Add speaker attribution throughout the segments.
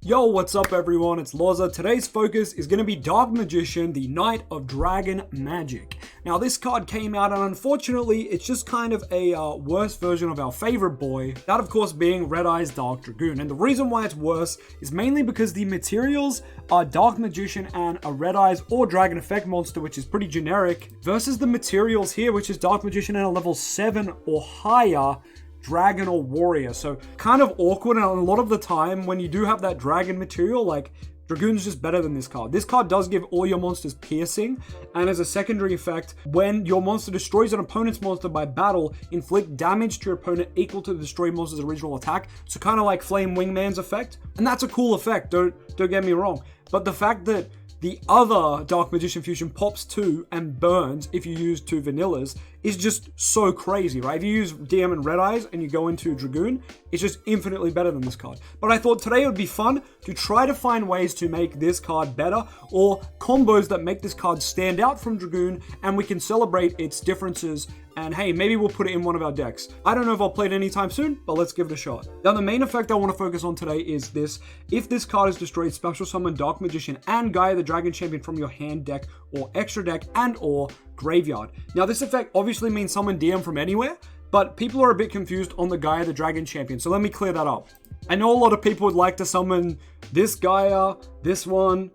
Speaker 1: Yo, what's up everyone? It's Loza. Today's focus is going to be Dark Magician, the Knight of Dragon Magic. Now this card came out and unfortunately it's just kind of a worse version of our favorite boy, that of course being Red Eyes Dark Dragoon. And the reason why it's worse is mainly because the materials are Dark Magician and a Red Eyes or Dragon Effect monster, which is pretty generic, versus the materials here, which is Dark Magician and a level 7 or higher Dragon or Warrior. So kind of awkward, and a lot of the time when you do have that dragon material, like Dragoon's just better than this card. This card does give all your monsters piercing, and as a secondary effect, when your monster destroys an opponent's monster by battle, inflict damage to your opponent equal to the destroyed monster's original attack. So kind of like Flame Wingman's effect, and that's a cool effect, don't get me wrong. But the fact that the other Dark Magician fusion pops 2 and burns if you use 2 vanillas is just so crazy, right? If you use DM and Red Eyes and you go into Dragoon, it's just infinitely better than this card. But I thought today it would be fun to try to find ways to make this card better, or combos that make this card stand out from Dragoon, and we can celebrate its differences. And hey, maybe we'll put it in one of our decks. I don't know if I'll play it anytime soon, but let's give it a shot. Now, the main effect I want to focus on today is this. If this card is destroyed, special summon Dark Magician and Gaia the Dragon Champion from your hand deck or extra deck and or graveyard. Now, this effect obviously means summon DM from anywhere, but people are a bit confused on the Gaia the Dragon Champion, so let me clear that up. I know a lot of people would like to summon this Gaia, this one,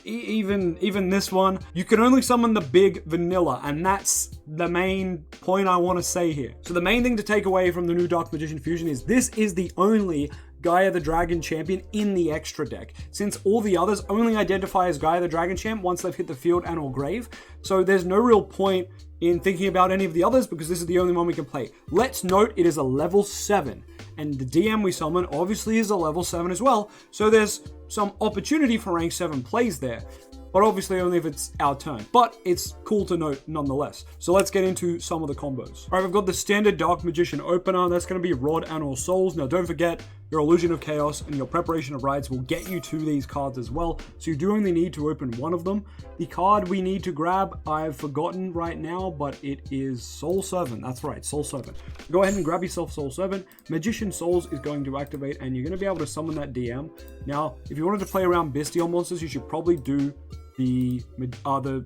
Speaker 1: even this one. You can only summon the big vanilla, and that's the main point I want to say here. So the main thing to take away from the new Dark Magician fusion is this is the only Gaia the Dragon Champion in the extra deck, since all the others only identify as Gaia the Dragon Champ once they've hit the field and or grave. So there's no real point in thinking about any of the others because this is the only one we can play. Let's note it is a level 7, and the DM we summon obviously is a level 7 as well, so there's some opportunity for rank 7 plays there, but obviously only if it's our turn. But it's cool to note nonetheless. So let's get into some of the combos. All right, we've got the standard Dark Magician opener. That's going to be Rod and or Souls. Now don't forget, your Illusion of Chaos and your Preparation of Rites will get you to these cards as well. So you do only need to open one of them. The card we need to grab, I've forgotten right now, but it is Soul Servant. That's right, Soul Servant. Go ahead and grab yourself Soul Servant. Magician Souls is going to activate, and you're going to be able to summon that DM. Now, if you wanted to play around Bestial monsters, you should probably do the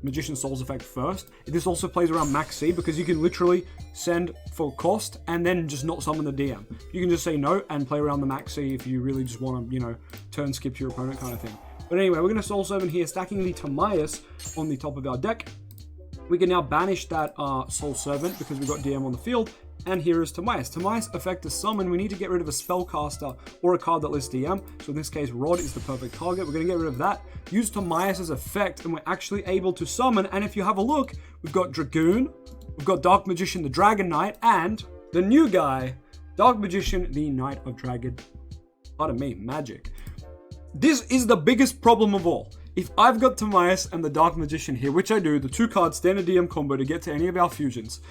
Speaker 1: Magician Souls effect first. This also plays around Max C because you can literally send for cost and then just not summon the DM. You can just say no and play around the Max C if you really just want to, turn skip to your opponent kind of thing. But anyway, we're going to Soul Servant here, stacking the Timaeus on the top of our deck. We can now banish that Soul Servant because we've got DM on the field. And here is Timaeus. Timaeus effect is summon. We need to get rid of a spellcaster or a card that lists DM. So in this case, Rod is the perfect target. We're going to get rid of that. Use Timaeus' effect, and we're actually able to summon. And if you have a look, we've got Dragoon, we've got Dark Magician, the Dragon Knight, and the new guy, Dark Magician, the Knight of Dragon. Pardon me, Magic. This is the biggest problem of all. If I've got Timaeus and the Dark Magician here, which I do, the 2-card standard DM combo to get to any of our fusions,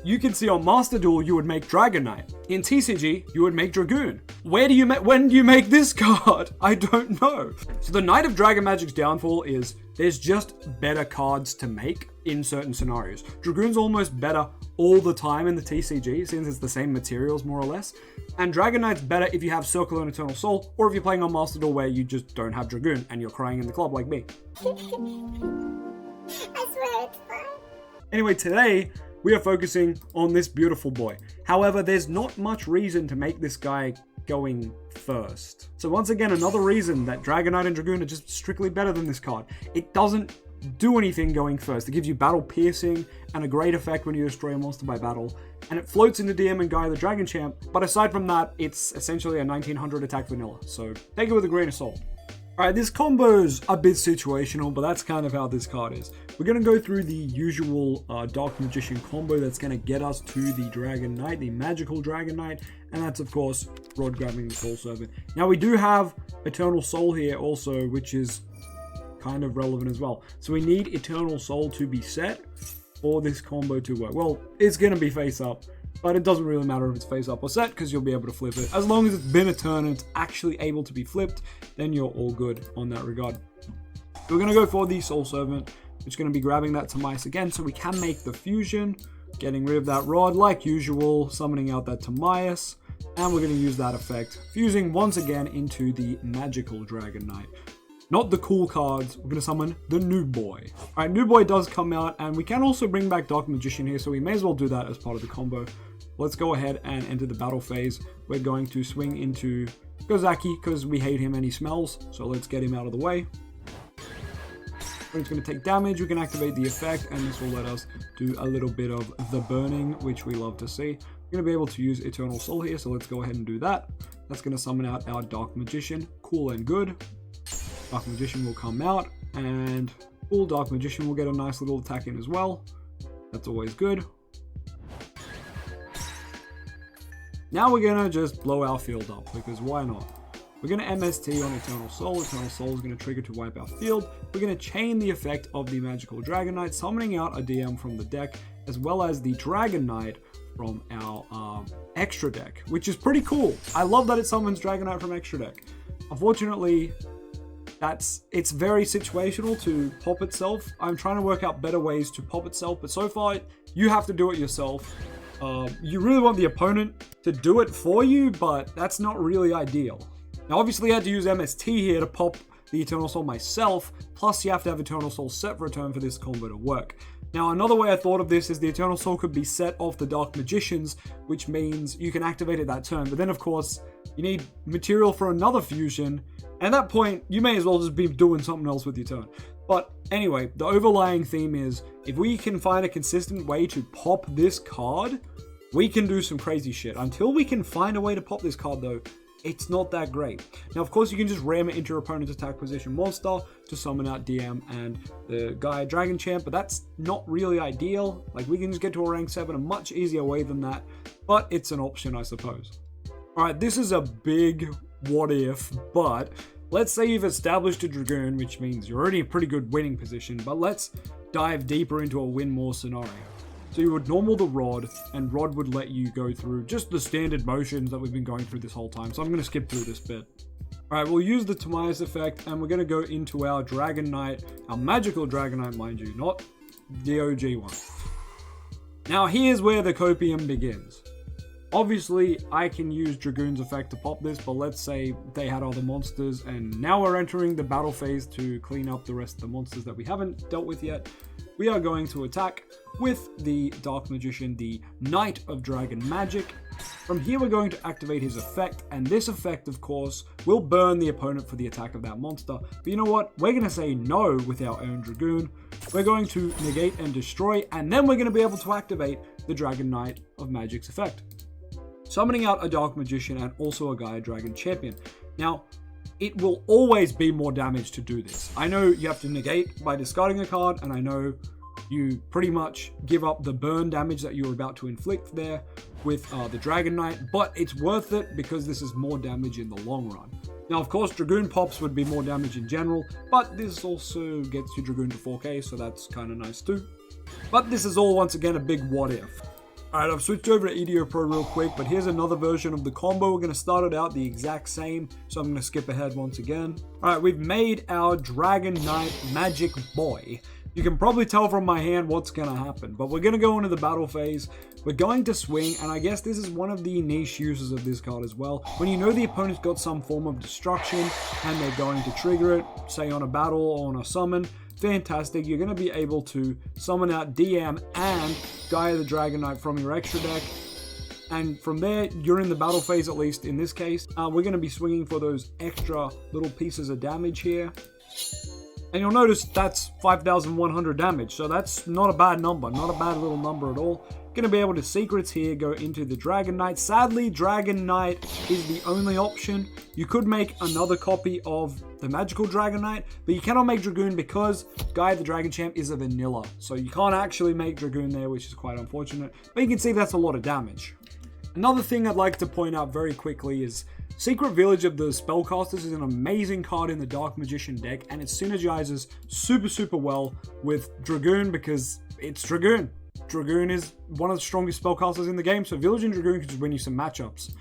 Speaker 1: you can see on Master Duel, you would make Dragon Knight. In TCG, you would make Dragoon. When do you make this card? I don't know. So the Knight of Dragon Magic's downfall is there's just better cards to make in certain scenarios. Dragoon's almost better all the time in the TCG, since it's the same materials more or less. And Dragon Knight's better if you have Circle and Eternal Soul, or if you're playing on Master Duel where you just don't have Dragoon and you're crying in the club like me.
Speaker 2: I swear it's fine.
Speaker 1: Anyway, today, we are focusing on this beautiful boy. However, there's not much reason to make this guy going first. So once again, another reason that Dragon Knight and Dragoon are just strictly better than this card. It doesn't do anything going first. It gives you battle piercing and a great effect when you destroy a monster by battle. And it floats into DM and Gaia the Dragon Champ. But aside from that, it's essentially a 1900 attack vanilla. So take it with a grain of salt. Alright, this combo's a bit situational, but that's kind of how this card is. We're going to go through the usual Dark Magician combo that's going to get us to the Dragon Knight, the magical Dragon Knight, and that's of course Rod grabbing the Soul Servant. Now we do have Eternal Soul here also, which is kind of relevant as well. So we need Eternal Soul to be set for this combo to work. Well, it's going to be face up, but it doesn't really matter if it's face up or set because you'll be able to flip it. As long as it's been a turn and it's actually able to be flipped, then you're all good on that regard. We're going to go for the Soul Servant, which is going to be grabbing that Timaeus again so we can make the fusion, getting rid of that Rod like usual, summoning out that Timaeus. And we're going to use that effect, fusing once again into the Magical Dragon Knight. Not the cool cards, we're going to summon the New Boy. Alright, New Boy does come out, and we can also bring back Dark Magician here, so we may as well do that as part of the combo. Let's go ahead and enter the battle phase. We're going to swing into Gozaki, because we hate him and he smells, so let's get him out of the way. When it's going to take damage, we can activate the effect, and this will let us do a little bit of the burning, which we love to see. We're going to be able to use Eternal Soul here, so let's go ahead and do that. That's going to summon out our Dark Magician. Cool and good. Dark Magician will come out, and cool, Dark Magician will get a nice little attack in as well. That's always good. Now we're going to just blow our field up, because why not? We're going to MST on Eternal Soul. Eternal Soul is going to trigger to wipe our field. We're going to chain the effect of the Magical Dragon Knight, summoning out a DM from the deck, as well as the Dragon Knight from our extra deck, which is pretty cool. I love that it summons Dragon Knight from extra deck. Unfortunately, it's very situational to pop itself. I'm trying to work out better ways to pop itself, but so far, you have to do it yourself. You really want the opponent to do it for you, but that's not really ideal. Now, obviously, I had to use MST here to pop the Eternal Soul myself, plus you have to have Eternal Soul set for a turn for this combo to work. Now, another way I thought of this is the Eternal Soul could be set off the Dark Magicians, which means you can activate it that turn, but then, of course, you need material for another fusion, and at that point, you may as well just be doing something else with your turn. But anyway, the overlying theme is, if we can find a consistent way to pop this card, we can do some crazy shit. Until we can find a way to pop this card, though, it's not that great. Now, of course, you can just ram it into your opponent's attack position monster to summon out DM and the Gaia Dragon Champ, but that's not really ideal. Like, we can just get to a rank 7 a much easier way than that, but it's an option, I suppose. Alright, this is a big what if, but let's say you've established a Dragoon, which means you're already in a pretty good winning position, but let's dive deeper into a win more scenario. So you would normal the Rod, and Rod would let you go through just the standard motions that we've been going through this whole time. So I'm going to skip through this bit. Alright, we'll use the Timaeus effect, and we're going to go into our Dragon Knight, our Magical Dragon Knight, mind you, not the OG one. Now here's where the copium begins. Obviously, I can use Dragoon's effect to pop this, but let's say they had other monsters, and now we're entering the battle phase to clean up the rest of the monsters that we haven't dealt with yet. We are going to attack with the Dark Magician, the Knight of Dragon Magic. From here, we're going to activate his effect, and this effect, of course, will burn the opponent for the attack of that monster. But you know what? We're going to say no with our own Dragoon. We're going to negate and destroy, and then we're going to be able to activate the Dragon Knight of Magic's effect, summoning out a Dark Magician and also a Gaia Dragon Champion. Now, it will always be more damage to do this. I know you have to negate by discarding a card, and I know you pretty much give up the burn damage that you're about to inflict there with the Dragon Knight, but it's worth it because this is more damage in the long run. Now, of course, Dragoon pops would be more damage in general, but this also gets your Dragoon to 4k, so that's kind of nice too. But this is all, once again, a big what if. Alright, I've switched over to Yugioh Pro real quick, but here's another version of the combo. We're going to start it out the exact same, so I'm going to skip ahead once again. Alright, we've made our Dragon Knight Magic Boy. You can probably tell from my hand what's going to happen, but we're going to go into the battle phase. We're going to swing, and I guess this is one of the niche uses of this card as well. When you know the opponent's got some form of destruction, and they're going to trigger it, say on a battle or on a summon, fantastic. You're going to be able to summon out DM and Gaia the Dragon Knight from your extra deck. And from there, you're in the battle phase, at least in this case. We're going to be swinging for those extra little pieces of damage here. And you'll notice that's 5,100 damage. So that's not a bad number. Not a bad little number at all. Going to be able to secrets here, go into the Dragon Knight. Sadly, Dragon Knight is the only option. You could make another copy of the Magical Dragon Knight, but you cannot make Dragoon because Gaia the Dragon Champ is a vanilla. So you can't actually make Dragoon there, which is quite unfortunate. But you can see that's a lot of damage. Another thing I'd like to point out very quickly is Secret Village of the Spellcasters is an amazing card in the Dark Magician deck, and it synergizes super well with Dragoon because it's Dragoon. Dragoon is one of the strongest spellcasters in the game, so Village and Dragoon can just win you some matchups.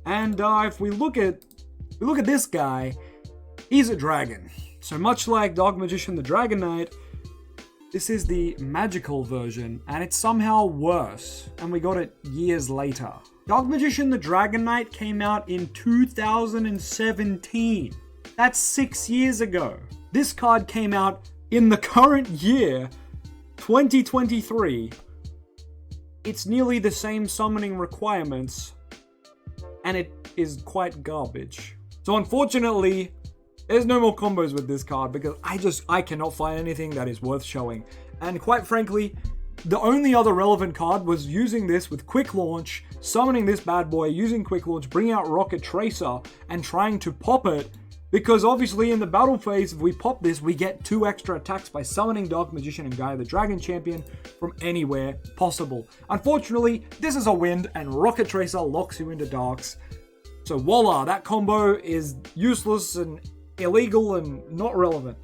Speaker 1: And if we look at this guy, he's a dragon. So much like Dark Magician the Dragon Knight, this is the magical version, and it's somehow worse, and we got it years later. Dark Magician the Dragon Knight came out in 2017. That's 6 years ago. This card came out in the current year, 2023. It's nearly the same summoning requirements, and it is quite garbage. So unfortunately, there's no more combos with this card because I cannot find anything that is worth showing. And quite frankly, the only other relevant card was using this with Quick Launch, summoning this bad boy, using Quick Launch, bringing out Rocket Tracer, and trying to pop it. Because obviously in the battle phase, if we pop this, we get 2 extra attacks by summoning Dark Magician and Gaia the Dragon Champion from anywhere possible. Unfortunately, this is a wind and Rocket Tracer locks you into Darks. So voila, that combo is useless and illegal and not relevant.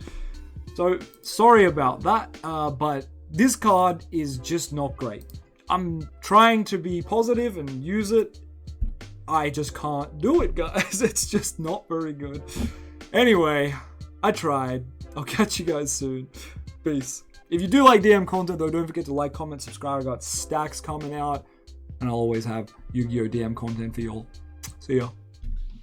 Speaker 1: So sorry about that, but this card is just not great. I'm trying to be positive and use it. I just can't do it, guys. It's just not very good. Anyway, I tried. I'll catch you guys soon. Peace. If you do like DM content, though, don't forget to like, comment, subscribe. I got stacks coming out, and I'll always have Yu-Gi-Oh! DM content for y'all. See ya.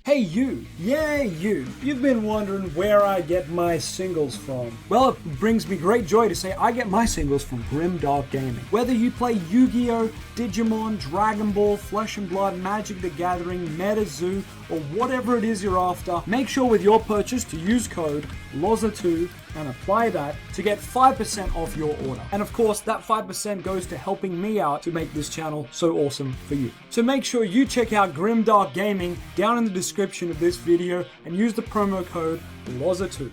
Speaker 1: Hey you, yeah you, you've been wondering where I get my singles from. Well, it brings me great joy to say I get my singles from Grimdark Gaming. Whether you play Yu-Gi-Oh!, Digimon, Dragon Ball, Flesh and Blood, Magic the Gathering, MetaZoo, or whatever it is you're after, make sure with your purchase to use code Loza2 and apply that to get 5% off your order. And of course, that 5% goes to helping me out to make this channel so awesome for you. So make sure you check out Grimdark Gaming down in the description of this video and use the promo code Loza2.